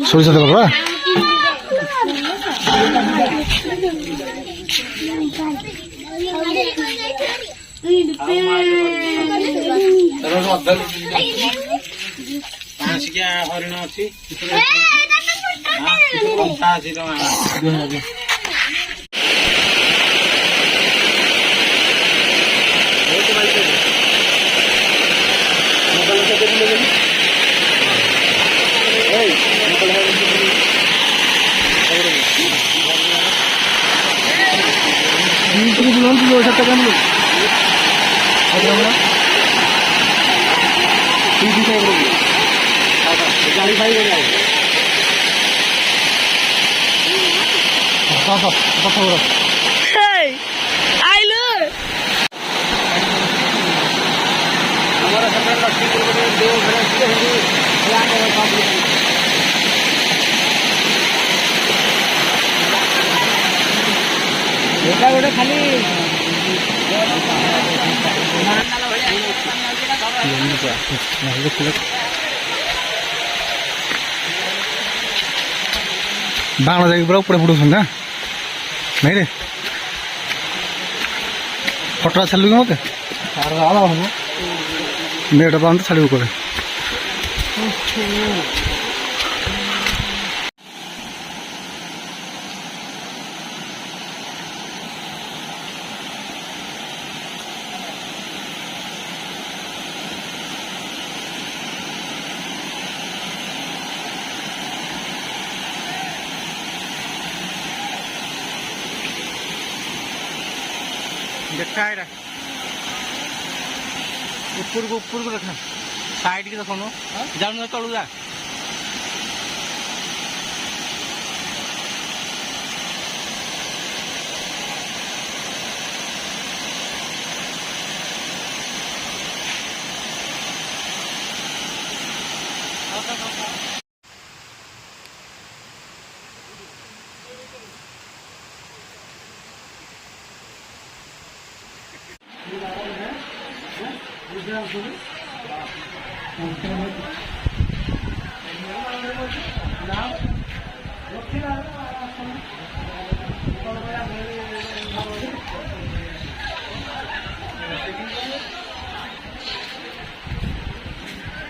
সরিষা দেবো বা হরিণ ଅଛି গাড়ি খাই আইলো এটা গোটে খালি বাংলা জায়গা পুরো উপরে ফুটুছেন না নাই রে ফটোটা ছাড়লু কি মতে মেয়েটা পান তো ছাড়িব করে देखा है ऊपर को रखा साइड की देखो जाऊँ तलू जा Now